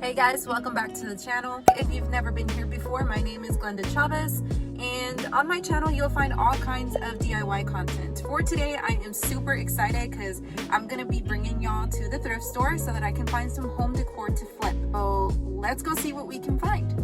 Hey guys, welcome back to the channel. If you've never been here before, my name is Glenda Chavez, and on my channel you'll find all kinds of DIY content. For today, I am super excited because I'm gonna be bringing y'all to the thrift store so that I can find some home decor to flip. So let's go see what we can find.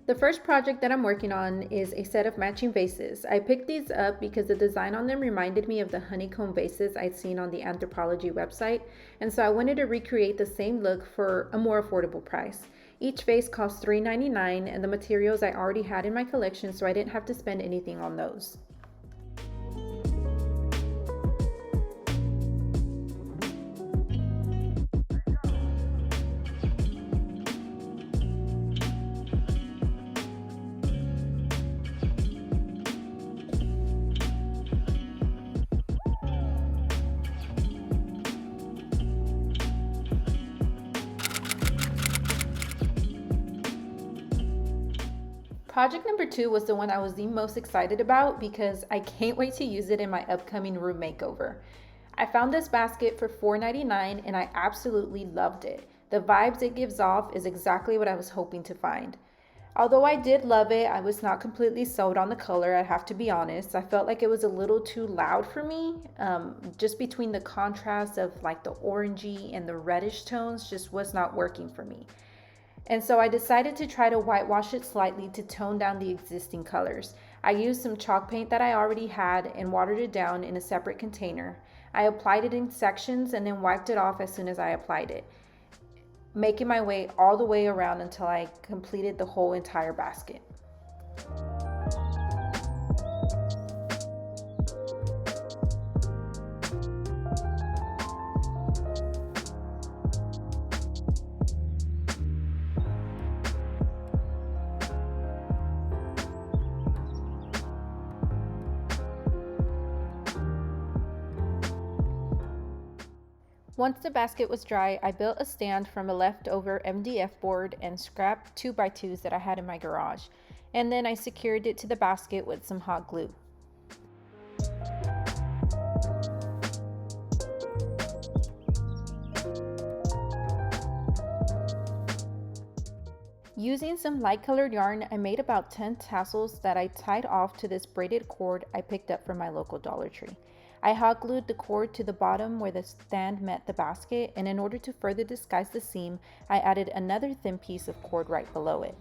The first project that I'm working on is a set of matching vases. I picked these up because the design on them reminded me of the honeycomb vases I'd seen on the Anthropology website, and so I wanted to recreate the same look for a more affordable price. Each vase cost $3.99, and the materials I already had in my collection, so I didn't have to spend anything on those. Project number 2 was the one I was the most excited about because I can't wait to use it in my upcoming room makeover. I found this basket for $4.99 and I absolutely loved it. The vibes it gives off is exactly what I was hoping to find. Although I did love it, I was not completely sold on the color, I have to be honest. I felt like it was a little too loud for me. Just between the contrast of like the orangey and the reddish tones just was not working for me. And so I decided to try to whitewash it slightly to tone down the existing colors. I used some chalk paint that I already had and watered it down in a separate container. I applied it in sections and then wiped it off as soon as I applied it, making my way all the way around until I completed the whole entire basket. Once the basket was dry, I built a stand from a leftover MDF board and scrap 2x2s that I had in my garage, and then I secured it to the basket with some hot glue. Using some light colored yarn, I made about 10 tassels that I tied off to this braided cord I picked up from my local Dollar Tree. I hot glued the cord to the bottom where the stand met the basket, and in order to further disguise the seam, I added another thin piece of cord right below it.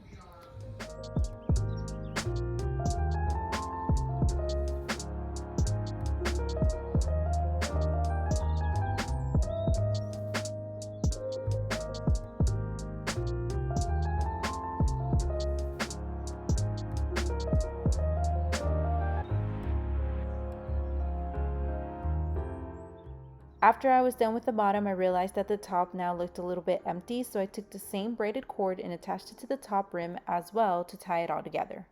After I was done with the bottom, I realized that the top now looked a little bit empty, so I took the same braided cord and attached it to the top rim as well to tie it all together.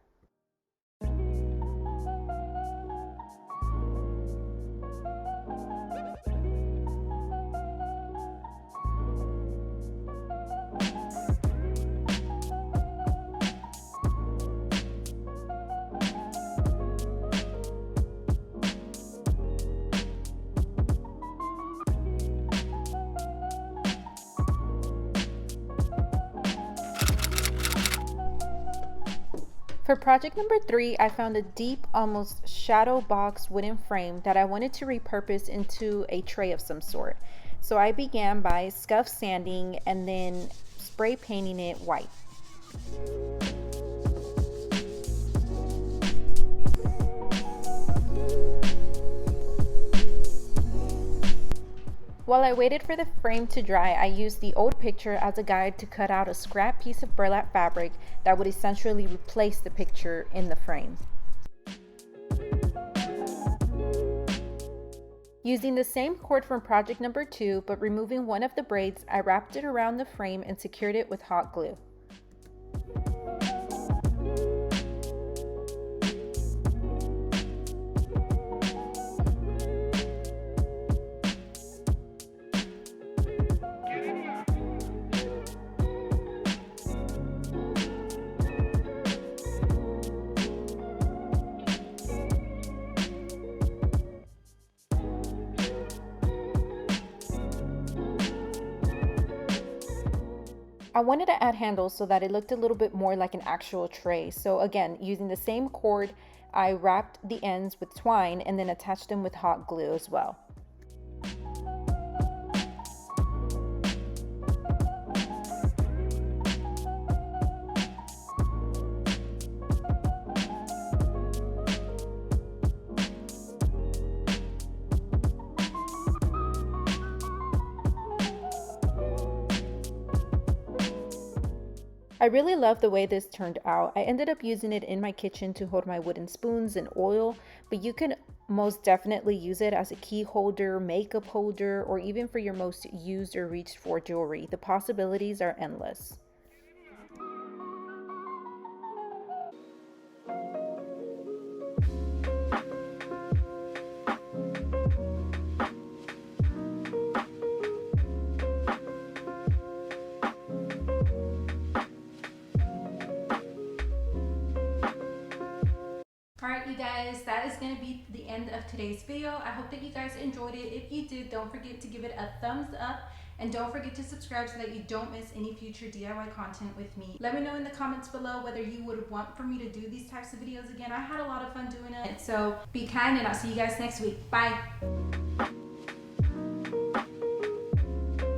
For project number 3, I found a deep, almost shadow box wooden frame that I wanted to repurpose into a tray of some sort. So I began by scuff sanding and then spray painting it white. While I waited for the frame to dry, I used the old picture as a guide to cut out a scrap piece of burlap fabric that would essentially replace the picture in the frame. Using the same cord from project number 2, but removing one of the braids, I wrapped it around the frame and secured it with hot glue. I wanted to add handles so that it looked a little bit more like an actual tray. So again, using the same cord, I wrapped the ends with twine and then attached them with hot glue as well. I really love the way this turned out. I ended up using it in my kitchen to hold my wooden spoons and oil, but you can most definitely use it as a key holder, makeup holder, or even for your most used or reached for jewelry. The possibilities are endless. Alright you guys, that is going to be the end of today's video. I hope that you guys enjoyed it. If you did, don't forget to give it a thumbs up and don't forget to subscribe so that you don't miss any future DIY content with me. Let me know in the comments below whether you would want for me to do these types of videos again. I had a lot of fun doing it. So be kind and I'll see you guys next week. Bye!